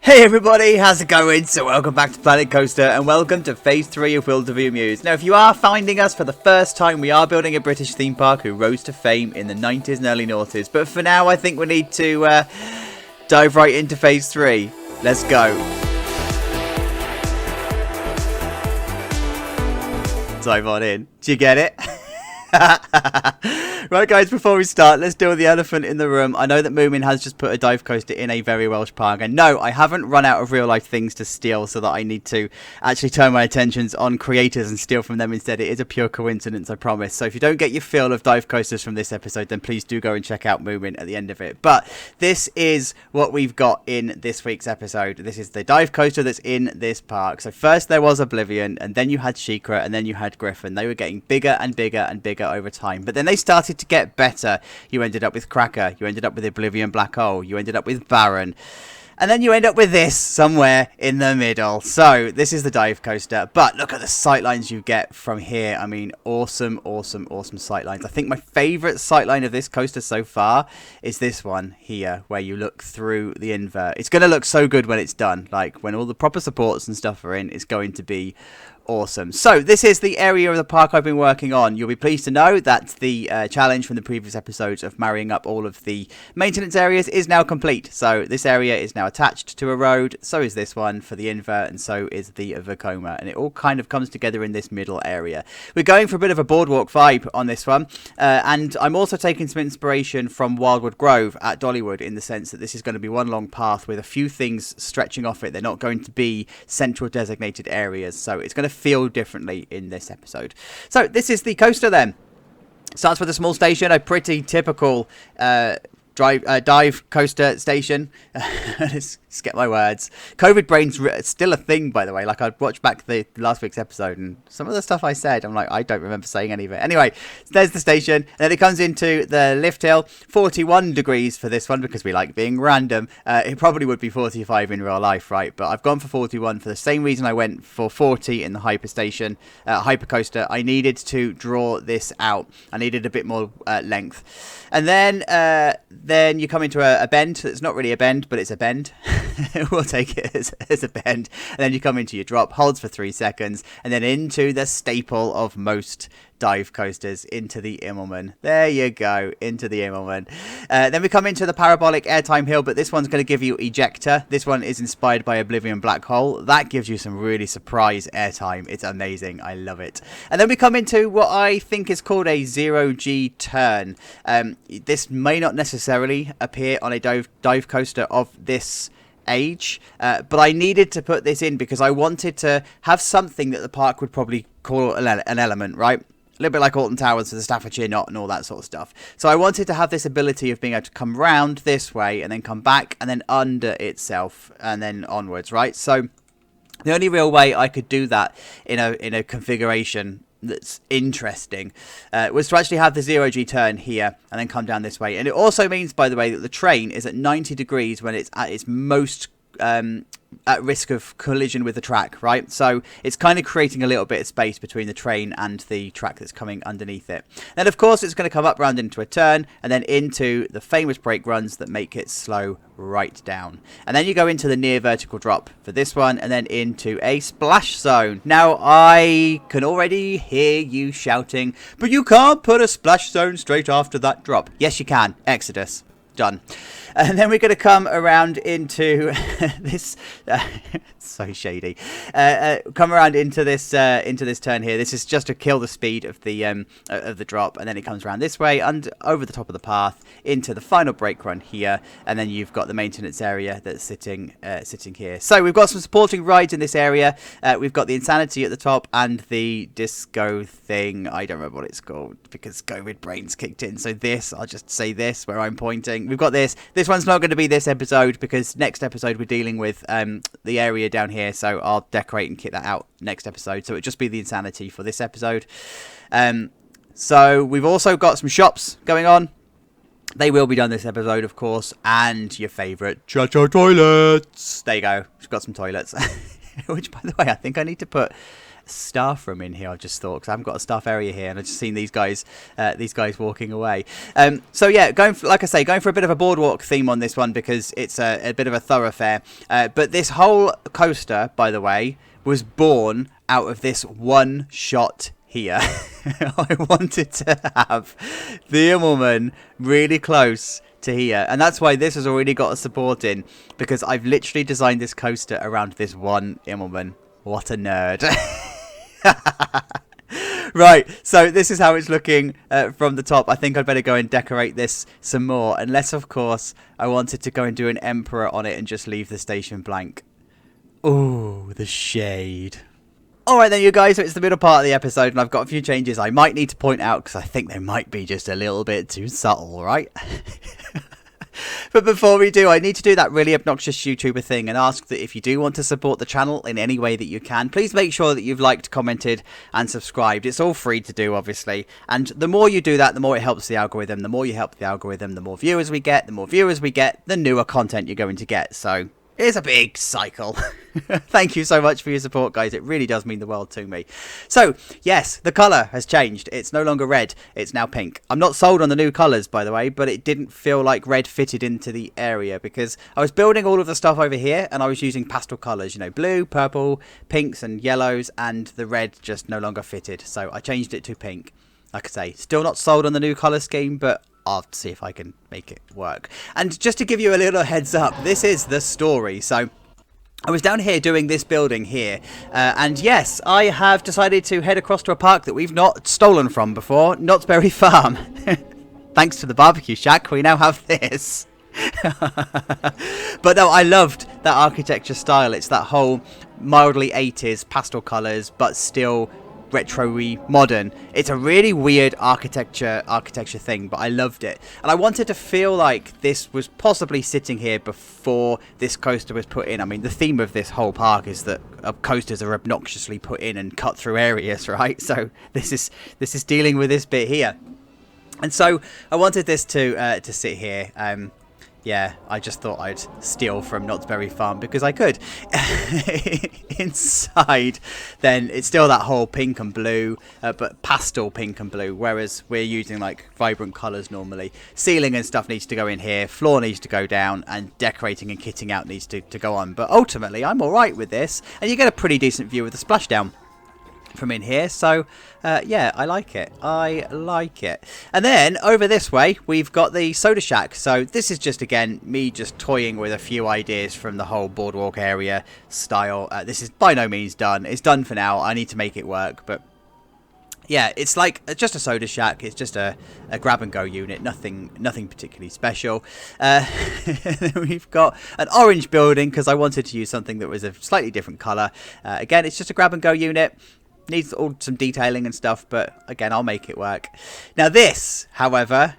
Hey everybody, how's it going? So welcome back to Planet Coaster and welcome to Phase 3 of Wilderview Mews. Now if you are finding us for the first time, we are building a British theme park who rose to fame in the 90s and early noughties. But for now I think we need to dive right into Phase 3. Let's go. Dive on in. Do you get it? Right guys, before we start, let's deal with the elephant in the room. I know that Moomin has just put a dive coaster in a very Welsh park, and no, I haven't run out of real life things to steal so that I need to actually turn my attentions on creators and steal from them instead. It is a pure coincidence, I promise. So if you don't get your fill of dive coasters from this episode, then please do go and check out Moomin at the end of it. But this is what we've got in this week's episode. This is the dive coaster that's in this park. So first there was Oblivion, and then you had Shikra, and then you had Griffin. They were getting bigger and bigger and bigger over time, but then they started to get better. You ended up with Cracker, you ended up with Oblivion Black Hole, you ended up with Baron, and then you end up with this somewhere in the middle. So this is the dive coaster, but look at the sightlines you get from here. I mean, awesome sightlines. I think my favorite sightline of this coaster so far is this one here, where you look through the invert. It's going to look so good when it's done. Like when all the proper supports and stuff are in, it's going to be awesome. So this is the area of the park I've been working on. You'll be pleased to know that the challenge from the previous episodes of marrying up all of the maintenance areas is now complete. So this area is now attached to a road, so is this one for the invert, and so is the Vekoma, and it all kind of comes together in this middle area. We're going for a bit of a boardwalk vibe on this one, and I'm also taking some inspiration from Wildwood Grove at DollyWood, in the sense that this is going to be one long path with a few things stretching off it. They're not going to be central designated areas, so it's going to feel differently in this episode. So this is the coaster then. Starts with a small station, a pretty typical dive coaster station. Let's get my words. COVID brain's still a thing, by the way. Like, I watched back the last week's episode, and some of the stuff I said, I'm like, I don't remember saying any of it. Anyway, there's the station, and then it comes into the lift hill. 41 degrees for this one, because we like being random. It probably would be 45 in real life, right? But I've gone for 41 for the same reason I went for 40 in the hyper station, hyper coaster. I needed to draw this out. I needed a bit more length. And then you come into a bend. It's not really a bend, but it's a bend. We'll take it as a bend. And then you come into your drop, holds for 3 seconds, and then into the staple of most dive coasters, into the Immelman. There you go, into the Immelman. Then we come into the parabolic airtime hill, but this one's going to give you ejector. This one is inspired by Oblivion Black Hole. That gives you some really surprise airtime. It's amazing. I love it. And then we come into what I think is called a 0G turn. This may not necessarily appear on a dive coaster of this age, but I needed to put this in because I wanted to have something that the park would probably call an element, right? A little bit like Alton Towers for the Staffordshire Knot and all that sort of stuff. So I wanted to have this ability of being able to come round this way and then come back and then under itself and then onwards, right? So the only real way I could do that in a configuration that's interesting was to actually have the 0G turn here and then come down this way. And it also means, by the way, that the train is at 90 degrees when it's at its most at risk of collision with the track, right? So it's kind of creating a little bit of space between the train and the track that's coming underneath it. Then of course it's going to come up round into a turn and then into the famous brake runs that make it slow right down. And then you go into the near vertical drop for this one, and then into a splash zone. Now I can already hear you shouting, but you can't put a splash zone straight after that drop. Yes you can. Exodus. Done. And then we're going to come around into this so shady, come around into this turn here. This is just to kill the speed of the drop, and then it comes around this way and over the top of the path into the final brake run here, and then you've got the maintenance area that's sitting here. So we've got some supporting rides in this area. We've got the Insanity at the top and the disco thing. I don't remember what it's called because COVID brain's kicked in. So this, I'll just say this where I'm pointing. We've got this. This one's not going to be this episode because next episode we're dealing with the area down here. So I'll decorate and kit that out next episode. So it'll just be the Insanity for this episode. So we've also got some shops going on. They will be done this episode, of course. And your favourite cha-cha toilets. There you go. We've got some toilets. Which, by the way, I think I need to put staff room in here. I just thought, because I haven't got a staff area here, and I've just seen these guys walking away. So yeah, like I say, going for a bit of a boardwalk theme on this one because it's a bit of a thoroughfare. But this whole coaster, by the way, was born out of this one shot here. I wanted to have the Immelman really close to here, and that's why this has already got a support in, because I've literally designed this coaster around this one Immelman. What a nerd. Right, so this is how it's looking from the top. I think I'd better go and decorate this some more, unless of course I wanted to go and do an emperor on it and just leave the station blank. Ooh, the shade. Alright then, you guys, so it's the middle part of the episode, and I've got a few changes I might need to point out, because I think they might be just a little bit too subtle, right? But before we do, I need to do that really obnoxious YouTuber thing and ask that if you do want to support the channel in any way that you can, please make sure that you've liked, commented and subscribed. It's all free to do, obviously, and the more you do that, the more it helps the algorithm. The more you help the algorithm, the more viewers we get. The more viewers we get, the newer content you're going to get. So it's a big cycle. Thank you so much for your support, guys. It really does mean the world to me. So, yes, the colour has changed. It's no longer red. It's now pink. I'm not sold on the new colours, by the way, but it didn't feel like red fitted into the area because I was building all of the stuff over here and I was using pastel colours, you know, blue, purple, pinks and yellows, and the red just no longer fitted. So I changed it to pink. Like I say, still not sold on the new colour scheme, but I'll see if I can make it work. And just to give you a little heads up, this is the story. So I was down here doing this building here, and yes, I have decided to head across to a park that we've not stolen from before, Knott's Berry Farm. Thanks to the barbecue shack, we now have this. But no, I loved that architecture style. It's that whole mildly 80s pastel colours, but still retro-y modern. It's a really weird architecture thing, but I loved it, and I wanted to feel like this was possibly sitting here before this coaster was put in. I mean, the theme of this whole park is that coasters are obnoxiously put in and cut through areas, right? So this is dealing with this bit here, and so I wanted this to sit here. Yeah, I just thought I'd steal from Knott's Berry Farm because I could. Inside, then, it's still that whole pink and blue, but pastel pink and blue, whereas we're using, like, vibrant colours normally. Ceiling and stuff needs to go in here, floor needs to go down, and decorating and kitting out needs to go on. But ultimately, I'm alright with this, and you get a pretty decent view of the splashdown from in here. So yeah, I like it. And then over this way we've got the soda shack. So this is just, again, me just toying with a few ideas from the whole boardwalk area style. This is by no means done. It's done for now. I need to make it work, but yeah, it's like just a soda shack. It's just a grab and go unit. Nothing particularly special. We've got an orange building because I wanted to use something that was a slightly different colour. Again, it's just a grab and go unit. Needs all some detailing and stuff, but again, I'll make it work. Now this, however,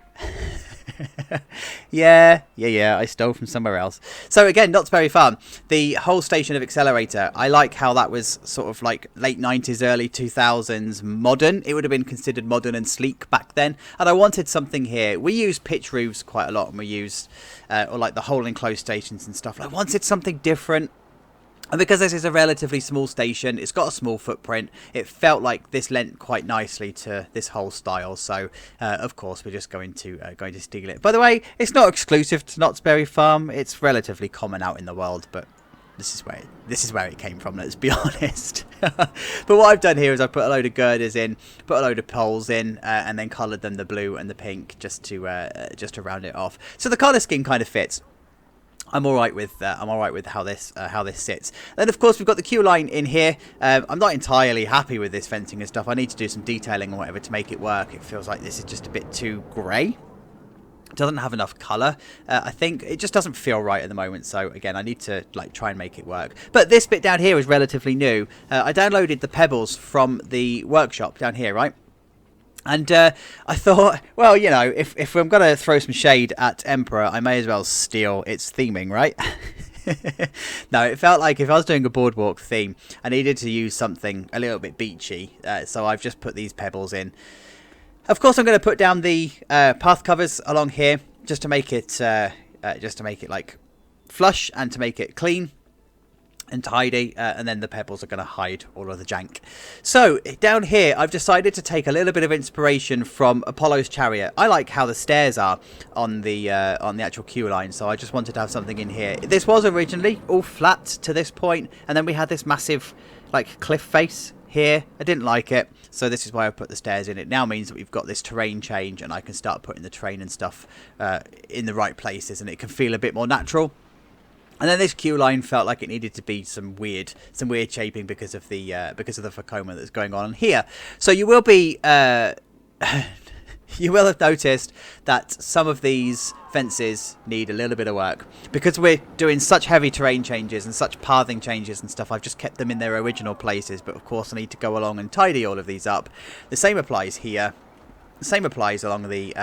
yeah, I stole from somewhere else. So again, Knott's Berry Farm, the whole station of Accelerator. I like how that was sort of like late 90s, early 2000s modern. It would have been considered modern and sleek back then. And I wanted something here. We use pitch roofs quite a lot, and we used, or like the whole enclosed stations and stuff. I wanted something different. And because this is a relatively small station, it's got a small footprint, it felt like this lent quite nicely to this whole style. So, of course, we're just going to steal it. By the way, it's not exclusive to Knott's Berry Farm. It's relatively common out in the world, but this is where it came from, let's be honest. But what I've done here is I've put a load of girders in, put a load of poles in, and then coloured them the blue and the pink just to round it off. So the colour scheme kind of fits. I'm all right with how this sits. Then of course we've got the queue line in here. I'm not entirely happy with this fencing and stuff. I need to do some detailing or whatever to make it work. It feels like this is just a bit too grey. It doesn't have enough colour. I think it just doesn't feel right at the moment. So again, I need to try and make it work. But this bit down here is relatively new. I downloaded the pebbles from the workshop down here, right? And I thought, well, you know, if I'm going to throw some shade at Emperor, I may as well steal its theming, right? No, it felt like if I was doing a boardwalk theme, I needed to use something a little bit beachy. So I've just put these pebbles in. Of course, I'm going to put down the path covers along here just to make it like flush and to make it clean. and tidy, and then the pebbles are going to hide all of the jank. So down here I've decided to take a little bit of inspiration from Apollo's Chariot. I like how the stairs are on the actual queue line, so I just wanted to have something in here. This was originally all flat to this point, and then we had this massive like cliff face here. I didn't like it, so this is why I put the stairs in. It now means that we've got this terrain change, and I can start putting the terrain and stuff in the right places, and it can feel a bit more natural. And then this queue line felt like it needed to be some weird shaping because of the Vekoma that's going on here. So you will be you will have noticed that some of these fences need a little bit of work because we're doing such heavy terrain changes and such pathing changes and stuff. I've just kept them in their original places, but of course I need to go along and tidy all of these up. The same applies here. The same applies along the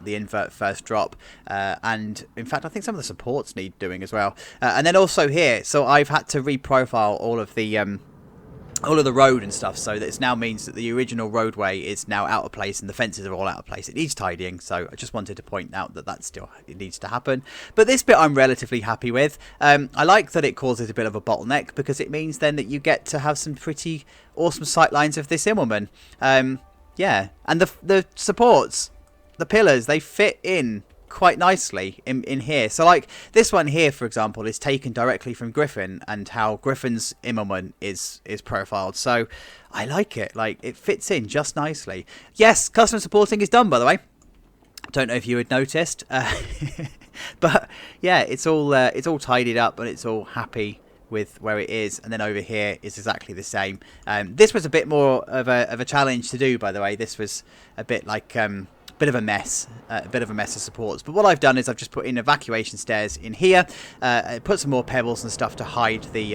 invert first drop, and in fact I think some of the supports need doing as well. And then also here, so I've had to reprofile all of the road and stuff, so that it now means that the original roadway is now out of place and the fences are all out of place. It needs tidying, so I just wanted to point out that still it needs to happen. But this bit I'm relatively happy with. I like that it causes a bit of a bottleneck because it means then that you get to have some pretty awesome sightlines of this Immelman. Yeah, and the supports, the pillars, they fit in quite nicely in here. So like this one here, for example, is taken directly from Griffin and how Griffin's Immelman is profiled. So I like it. Like it fits in just nicely. Yes, custom supporting is done, by the way. Don't know if you had noticed, but yeah, it's all tidied up and it's all happy with where it is. And then over here is exactly the same. This was a bit more of a challenge to do, by the way. This was a bit like bit of a mess of supports, but what I've done is I've just put in evacuation stairs in here, put some more pebbles and stuff to hide the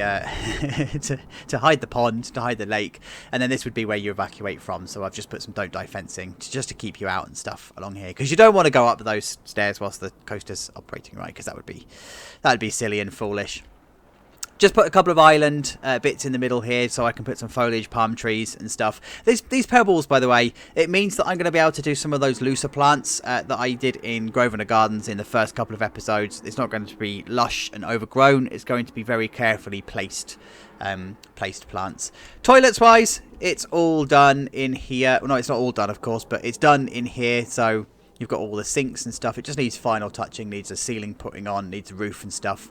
to hide the pond, to hide the lake, and then this would be where you evacuate from. So I've just put some don't die fencing just to keep you out and stuff along here, because you don't want to go up those stairs whilst the coaster's operating, right? Because that would be silly and foolish. Just put a couple of island bits in the middle here so I can put some foliage, palm trees and stuff. These pebbles, by the way, it means that I'm going to be able to do some of those looser plants that I did in Grosvenor Gardens in the first couple of episodes. It's not going to be lush and overgrown. It's going to be very carefully placed plants. Toilets wise, it's all done in here. Well, no, it's not all done, of course, but it's done in here. So you've got all the sinks and stuff. It just needs final touching, needs a ceiling putting on, needs a roof and stuff.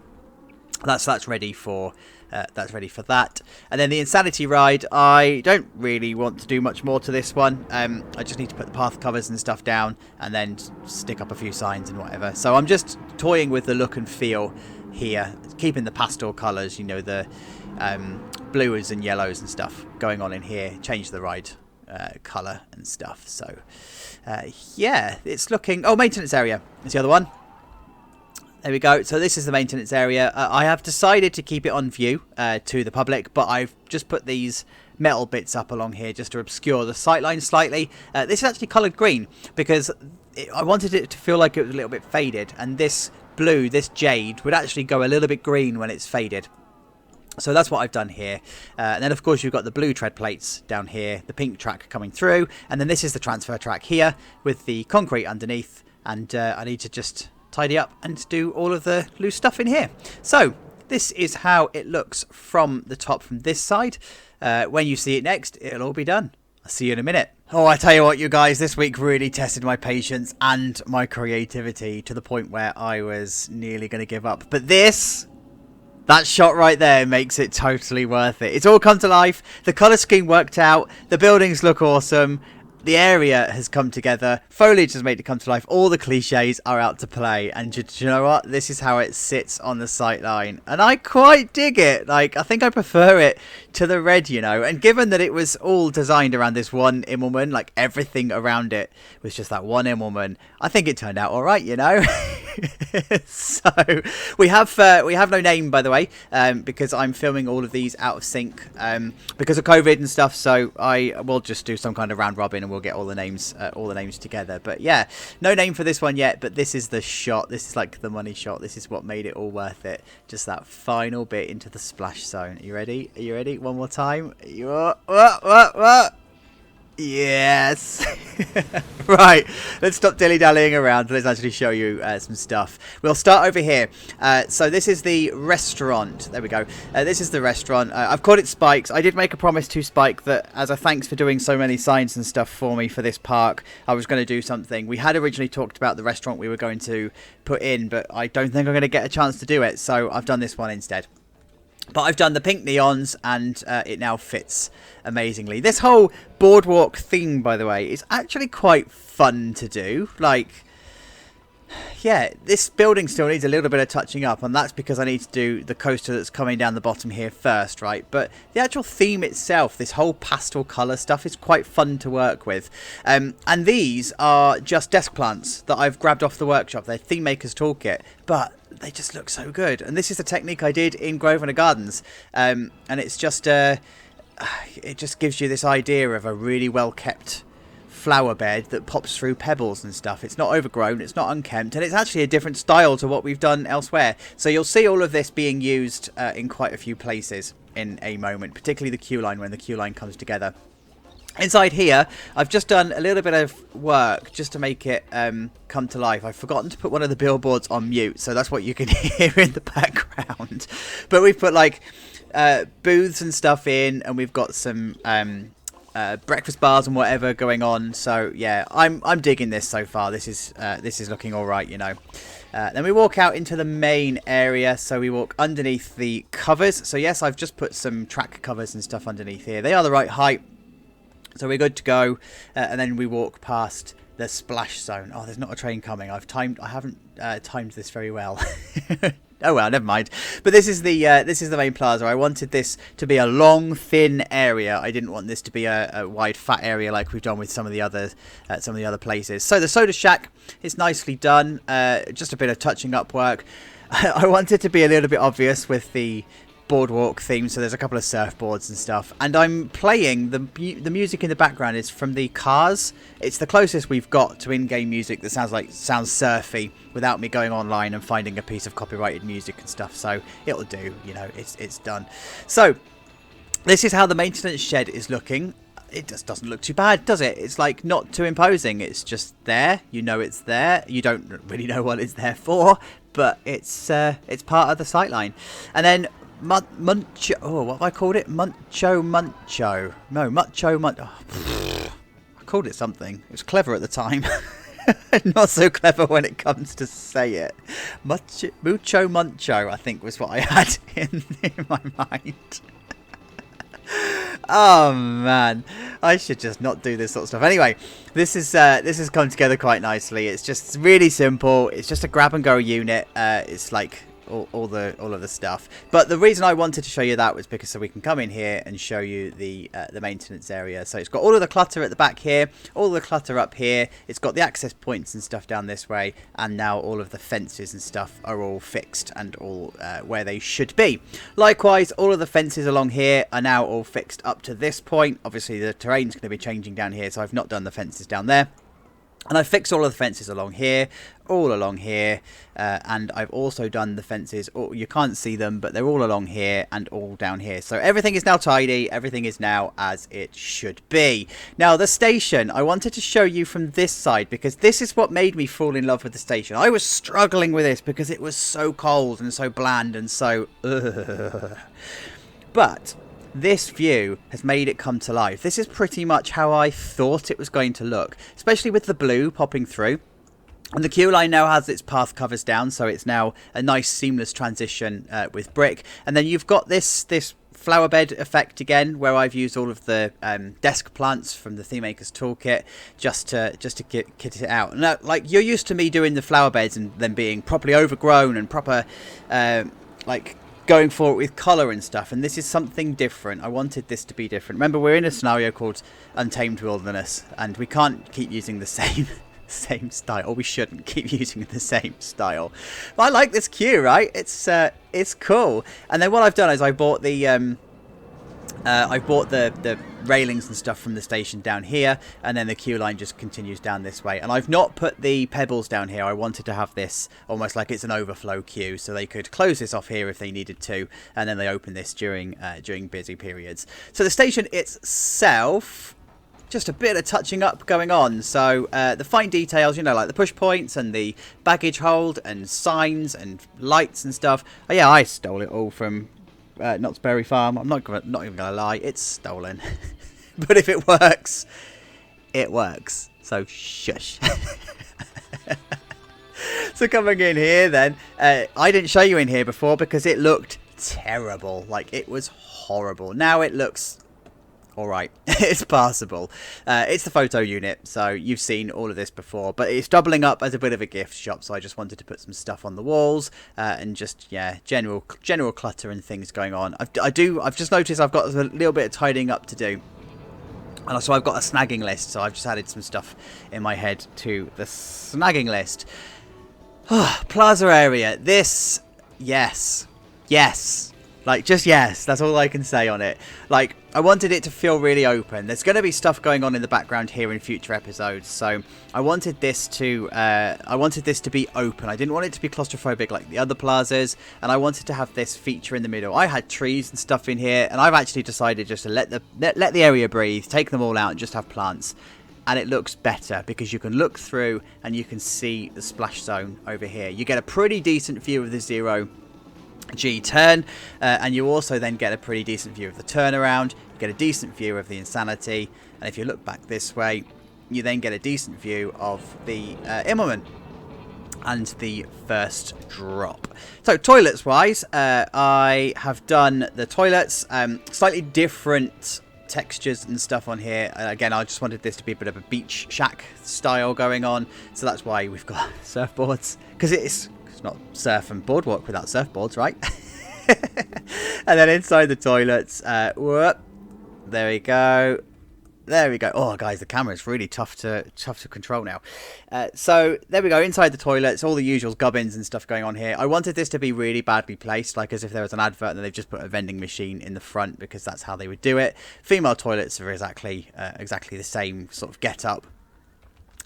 That's ready for that. And then the Insanity ride, I don't really want to do much more to this one. I just need to put the path covers and stuff down and then stick up a few signs and whatever. So I'm just toying with the look and feel here, keeping the pastel colours, you know, the blues and yellows and stuff going on in here. Change the ride colour and stuff. So yeah, it's looking... Oh, maintenance area is the other one. There we go. So this is the maintenance area. I have decided to keep it on view to the public, but I've just put these metal bits up along here just to obscure the sightline slightly. This is actually coloured green because I wanted it to feel like it was a little bit faded, and this blue, this jade, would actually go a little bit green when it's faded. So that's what I've done here. And then, of course, you've got the blue tread plates down here, the pink track coming through, and then this is the transfer track here with the concrete underneath, and I need to just tidy up and do all of the loose stuff in here. So this is how it looks from the top from this side. When you see it next, it'll all be done. I'll see you in a minute. Oh, I tell you what, you guys, this week really tested my patience and my creativity to the point where I was nearly going to give up. But that shot right there makes it totally worth it. It's all come to life. The colour scheme worked out. The buildings look awesome. The area has come together. Foliage has made it come to life. All the cliches are out to play. And do you know what? This is how it sits on the sight line. And I quite dig it. Like, I think I prefer it to the red, you know. And given that it was all designed around this one Immelman, like everything around it was just that one Immelman, I think it turned out all right, you know. So we have no name, by the way, because I'm filming all of these out of sync because of COVID and stuff. So I will just do some kind of round robin and we'll get all the names together. But yeah, no name for this one yet, but this is the shot. This is like the money shot. This is what made it all worth it. Just that final bit into the splash zone. Are you ready? Are you ready? One more time. You are. What? Yes. Right, let's stop dilly-dallying around. Let's actually show you some stuff. We'll start over here. So this is the restaurant. There we go. This is the restaurant. I've called it Spikes. I did make a promise to Spike that as a thanks for doing so many signs and stuff for me for this park, I was going to do something. We had originally talked about the restaurant we were going to put in, but I don't think I'm going to get a chance to do it, so I've done this one instead. But I've done the pink neons, and it now fits amazingly. This whole boardwalk theme, by the way, is actually quite fun to do. Like, yeah, this building still needs a little bit of touching up, and that's because I need to do the coaster that's coming down the bottom here first, right? But the actual theme itself, this whole pastel colour stuff, is quite fun to work with. And these are just desk plants that I've grabbed off the workshop. They're Thememaker's Toolkit, but they just look so good. And this is the technique I did in Grosvenor Gardens. And it's just, it just gives you this idea of a really well-kept flower bed that pops through pebbles and stuff. It's not overgrown, it's not unkempt, and it's actually a different style to what we've done elsewhere. So you'll see all of this being used in quite a few places in a moment, particularly the queue line when the queue line comes together. Inside here, I've just done a little bit of work just to make it come to life. I've forgotten to put one of the billboards on mute, so that's what you can hear in the background. But we've put like booths and stuff in, and we've got some breakfast bars and whatever going on. So yeah, I'm digging this so far. This is looking all right, you know. Then we walk out into the main area, so we walk underneath the covers. So yes, I've just put some track covers and stuff underneath here. They are the right height. So we're good to go, and then we walk past the splash zone. Oh, there's not a train coming. I haven't timed this very well. Oh well, never mind. But this is the main plaza. I wanted this to be a long, thin area. I didn't want this to be a wide, fat area like we've done with some of the other places. So the soda shack is nicely done. Just a bit of touching up work. I wanted to be a little bit obvious with the boardwalk theme, so there's a couple of surfboards and stuff, and I'm playing the music in the background is from the Cars. It's the closest we've got to in-game music that sounds surfy without me going online and finding a piece of copyrighted music and stuff, so it'll do, you know. It's done. So this is how the maintenance shed is looking. It just doesn't look too bad, does it? It's like not too imposing. It's just there. You know it's there. You don't really know what it's there for, but it's part of the sightline. And then Muncho. Oh, what have I called it? Muncho. No, Muncho. Oh, I called it something. It was clever at the time. Not so clever when it comes to say it. Mucho Muncho, I think, was what I had in my mind. Oh man, I should just not do this sort of stuff. Anyway, this has come together quite nicely. It's just really simple. It's just a grab and go unit. It's like all of the stuff. But the reason I wanted to show you that was because so we can come in here and show you the maintenance area. So it's got all of the clutter at the back here, all the clutter up here. It's got the access points and stuff down this way, and now all of the fences and stuff are all fixed and all where they should be. Likewise, all of the fences along here are now all fixed up to this point. Obviously, the terrain's going to be changing down here, so I've not done the fences down there. And I've fixed all of the fences along here, all along here, and I've also done the fences, you can't see them, but they're all along here and all down here. So everything is now tidy, everything is now as it should be. Now the station, I wanted to show you from this side, because this is what made me fall in love with the station. I was struggling with this because it was so cold and so bland and so... But this view has made it come to life. This is pretty much how I thought it was going to look, especially with the blue popping through. And the queue line now has its path covers down, so it's now a nice seamless transition with brick. And then you've got this flower bed effect again, where I've used all of the desk plants from the Thememaker's Toolkit just to kit it out. Now, like, you're used to me doing the flower beds and them being properly overgrown and proper like going for it with colour and stuff, and this is something different. I wanted this to be different. Remember, we're in a scenario called Untamed Wilderness, and we can't keep using the same style, or we shouldn't keep using the same style. But I like this queue, right? It's cool. And then what I've done is I bought the railings and stuff from the station down here, and then the queue line just continues down this way. And I've not put the pebbles down here. I wanted to have this almost like it's an overflow queue, so they could close this off here if they needed to, and then they open this during busy periods. So the station itself just a bit of touching up going on. So the fine details, you know, like the push points and the baggage hold and signs and lights and stuff. Oh yeah, I stole it all from Knott's Berry Farm. I'm not even gonna lie, it's stolen. But if it works, it works. So shush. So coming in here then, I didn't show you in here before because it looked terrible. Like, it was horrible. Now it looks alright. It's passable. It's the photo unit, so you've seen all of this before, but it's doubling up as a bit of a gift shop, so I just wanted to put some stuff on the walls, and just, yeah, general clutter and things going on. I've just noticed I've got a little bit of tidying up to do. And so I've got a snagging list, so I've just added some stuff in my head to the snagging list. Plaza area. This, yes. Like, just yes. That's all I can say on it. Like, I wanted it to feel really open. There's going to be stuff going on in the background here in future episodes, so I wanted this to be open. I didn't want it to be claustrophobic like the other plazas, and I wanted to have this feature in the middle. I had trees and stuff in here, and I've actually decided just to let the area breathe, take them all out, and just have plants. And it looks better because you can look through and you can see the splash zone over here. You get a pretty decent view of the zero G turn, and you also then get a pretty decent view of the turnaround. You get a decent view of the insanity, and if you look back this way, you then get a decent view of the Immelman and the first drop. So toilets wise, I have done the toilets, slightly different textures and stuff on here. Again, I just wanted this to be a bit of a beach shack style going on, so that's why we've got surfboards, because it's not surf and boardwalk without surfboards, right? And then inside the toilets, whoop, there we go. Oh, guys, the camera's really tough to control now. So there we go. Inside the toilets, all the usual gubbins and stuff going on here. I wanted this to be really badly placed, like as if there was an advert and they've just put a vending machine in the front, because that's how they would do it. Female toilets are exactly the same sort of get up.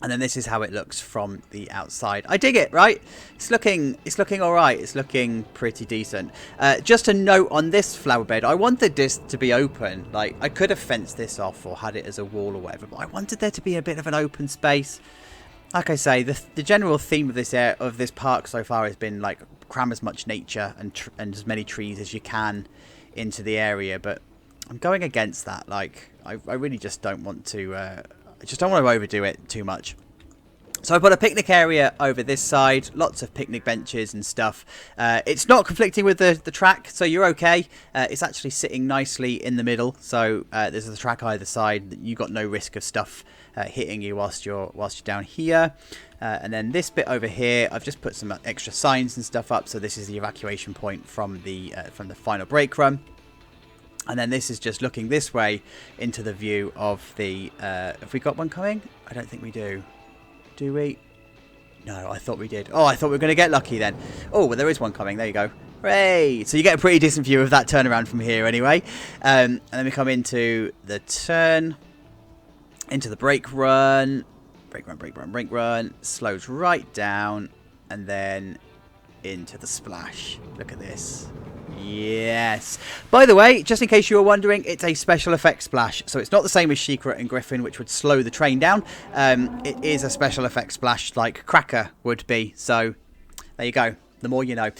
And then this is how it looks from the outside. I dig it, right? It's looking all right. It's looking pretty decent. Just a note on this flower bed. I wanted this to be open. Like, I could have fenced this off or had it as a wall or whatever, but I wanted there to be a bit of an open space. Like I say, the general theme of this park so far has been like cram as much nature and as many trees as you can into the area. But I'm going against that. Like, I really just don't want to. I just don't want to overdo it too much. So I put a picnic area over this side, lots of picnic benches and stuff. It's not conflicting with the track, so you're okay. It's actually sitting nicely in the middle, so there's the track either side. You got no risk of stuff hitting you whilst you're down here. And then this bit over here, I've just put some extra signs and stuff up. So this is the evacuation point from the final brake run. And then this is just looking this way into the view of the... have we got one coming? I don't think we do. Do we? No, I thought we did. Oh, I thought we were going to get lucky then. Oh, well, there is one coming. There you go. Hooray! So you get a pretty decent view of that turnaround from here anyway. And then we come into the turn. Into the brake run. Brake run. Slows right down. And then into the splash. Look at this. Yes. By the way, just in case you were wondering, it's a special effects splash. So it's not the same as Secret and Griffin, which would slow the train down. It is a special effects splash like Cracker would be. So there you go. The more you know.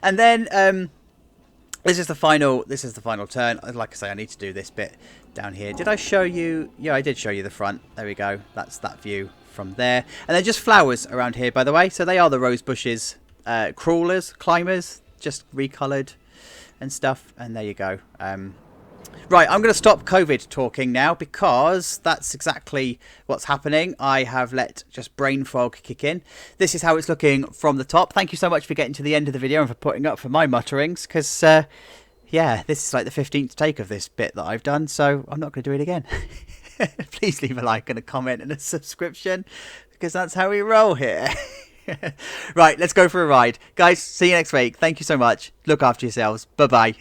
And then this is the final turn. Like I say, I need to do this bit down here. Did I show you? Yeah, I did show you the front. There we go. That's that view from there. And they're just flowers around here, by the way. So they are the rose bushes, crawlers, climbers, just recoloured and stuff. And there you go. Right, I'm going to stop COVID talking now because that's exactly what's happening. I have let just brain fog kick in. This is how it's looking from the top. Thank you so much for getting to the end of the video and for putting up for my mutterings, because yeah, this is like the 15th take of this bit that I've done, so I'm not going to do it again. Please leave a like and a comment and a subscription, because that's how we roll here. Right, let's go for a ride. Guys, see you next week. Thank you so much. Look after yourselves. Bye-bye.